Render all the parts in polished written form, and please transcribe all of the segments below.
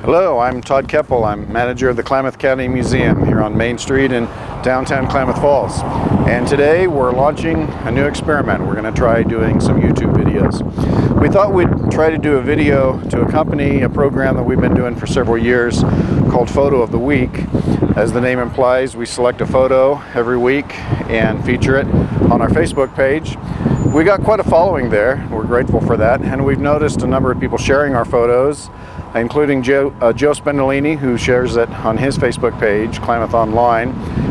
Hello, I'm Todd Keppel. I'm manager of the Klamath County Museum here on Main Street in downtown Klamath Falls. And today we're launching a new experiment. We're going to try doing some YouTube videos. We thought we'd try to do a video to accompany a program that we've been doing for several years called Photo of the Week. As the name implies, we select a photo every week and feature it on our Facebook page. We got quite a following there. We're grateful for that. And we've noticed a number of people sharing our photos, including Joe Spendolini, who shares it on his Facebook page, Klamath Online,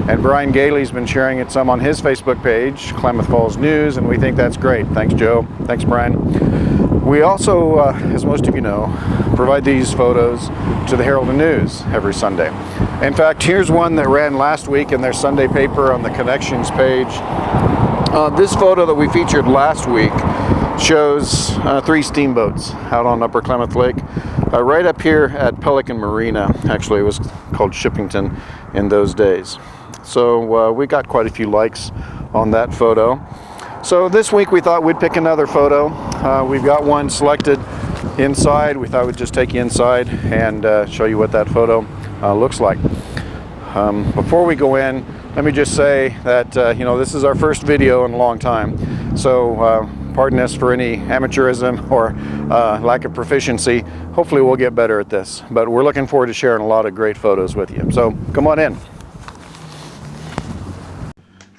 and Brian Gailey's been sharing it some on his Facebook page, Klamath Falls News, and we think that's great. Thanks, Joe. Thanks, Brian. We also, as most of you know, provide these photos to the Herald and News every Sunday. In fact, here's one that ran last week in their Sunday paper on the Connections page. This photo that we featured last week shows 3 steamboats out on Upper Klamath Lake, right up here at Pelican Marina. Actually, it was called Shippington in those days. So we got quite a few likes on that photo. So this week we thought we'd pick another photo. We've got one selected inside. We thought we'd just take you inside and show you what that photo looks like. Before we go in, let me just say that this is our first video in a long time. So pardon us for any amateurism or lack of proficiency. Hopefully we'll get better at this, but we're looking forward to sharing a lot of great photos with you. So come on in.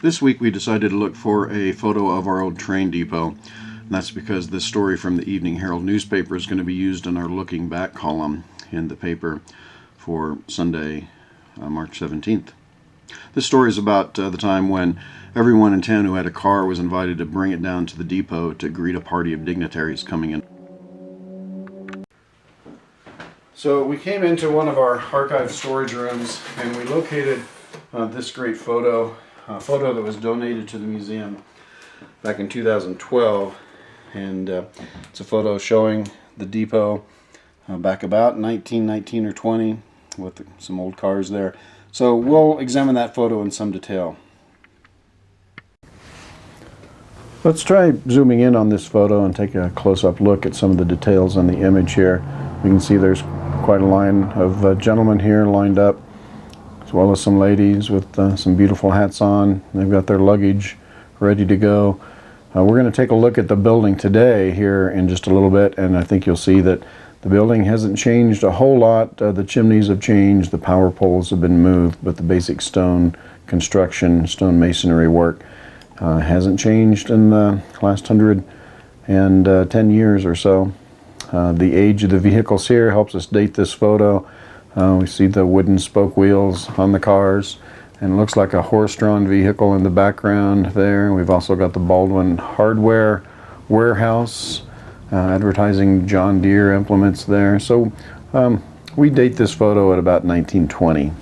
This week we decided to look for a photo of our old train depot. And that's because this story from the Evening Herald newspaper is going to be used in our Looking Back column in the paper for Sunday, March 17th. This story is about the time when everyone in town who had a car was invited to bring it down to the depot to greet a party of dignitaries coming in. So we came into one of our archive storage rooms and we located this great photo, a photo that was donated to the museum back in 2012. And it's a photo showing the depot back about 1919 or 20 with some old cars there. So we'll examine that photo in some detail. Let's try zooming in on this photo and take a close-up look at some of the details on the image here. You can see there's quite a line of gentlemen here lined up, as well as some ladies with some beautiful hats on. They've got their luggage ready to go. We're going to take a look at the building today here in just a little bit, and I think you'll see that the building hasn't changed a whole lot. The chimneys have changed, the power poles have been moved, but the basic stone construction, stone masonry work hasn't changed in the last 110 years or so. The age of the vehicles here helps us date this photo. We see the wooden spoke wheels on the cars, and it looks like a horse-drawn vehicle in the background there. We've also got the Baldwin Hardware warehouse, advertising John Deere implements there. So we date this photo at about 1920.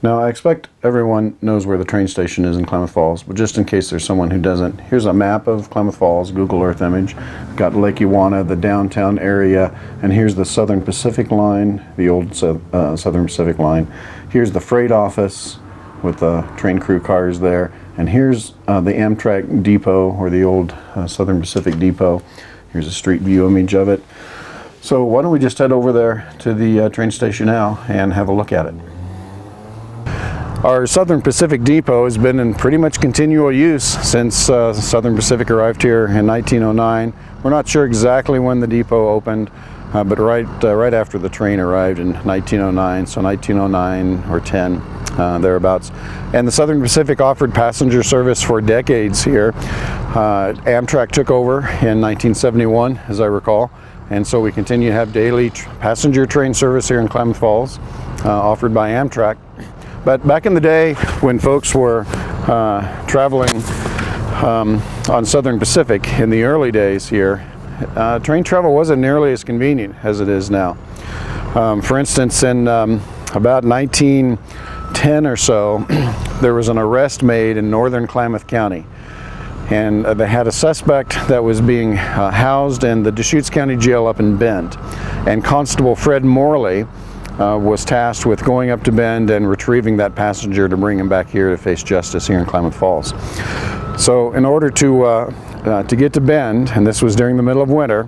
Now I expect everyone knows where the train station is in Klamath Falls, but just in case there's someone who doesn't, here's a map of Klamath Falls, Google Earth image. We've got Lake Ewana, the downtown area, and here's the Southern Pacific line, the old Southern Pacific line. Here's the freight office with the train crew cars there, and here's the Amtrak depot, or the old Southern Pacific depot. Here's a street view image of it. So why don't we just head over there to the train station now and have a look at it. Our Southern Pacific depot has been in pretty much continual use since Southern Pacific arrived here in 1909. We're not sure exactly when the depot opened, but right after the train arrived in 1909, so 1909 or 10, thereabouts. And the Southern Pacific offered passenger service for decades here. Amtrak took over in 1971, as I recall, and so we continue to have daily passenger train service here in Klamath Falls, offered by Amtrak. But back in the day, when folks were traveling on Southern Pacific in the early days here, train travel wasn't nearly as convenient as it is now. For instance, in about 1910 or so, there was an arrest made in northern Klamath County. And they had a suspect that was being housed in the Deschutes County Jail up in Bend. And Constable Fred Morley was tasked with going up to Bend and retrieving that passenger to bring him back here to face justice here in Klamath Falls. So in order to to get to Bend, and this was during the middle of winter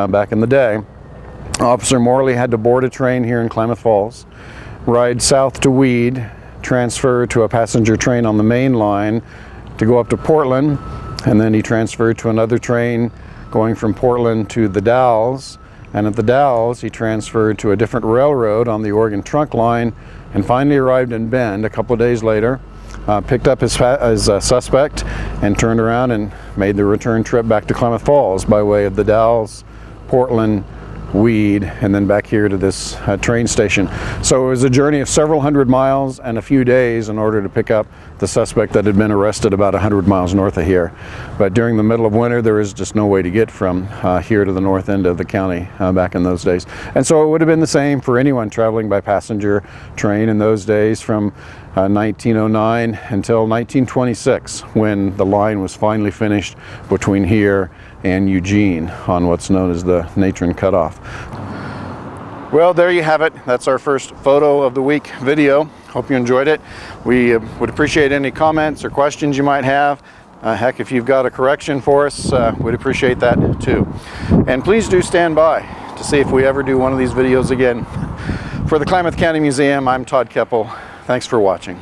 back in the day, Officer Morley had to board a train here in Klamath Falls, ride south to Weed, transfer to a passenger train on the main line to go up to Portland, and then he transferred to another train going from Portland to the Dalles, and at the Dalles he transferred to a different railroad on the Oregon trunk line, and finally arrived in Bend a couple of days later, picked up his suspect and turned around and made the return trip back to Klamath Falls by way of the Dalles, Portland, Weed, and then back here to this train station. So it was a journey of several hundred miles and a few days in order to pick up the suspect that had been arrested about 100 miles north of here. But during the middle of winter, there was just no way to get from here to the north end of the county back in those days. And so it would have been the same for anyone traveling by passenger train in those days from 1909 until 1926, when the line was finally finished between here and Eugene on what's known as the Natron Cutoff. Well, there you have it. That's our first photo of the week video. Hope you enjoyed it. We would appreciate any comments or questions you might have. Heck, if you've got a correction for us, we'd appreciate that too. And please do stand by to see if we ever do one of these videos again. For the Klamath County Museum, I'm Todd Keppel. Thanks for watching.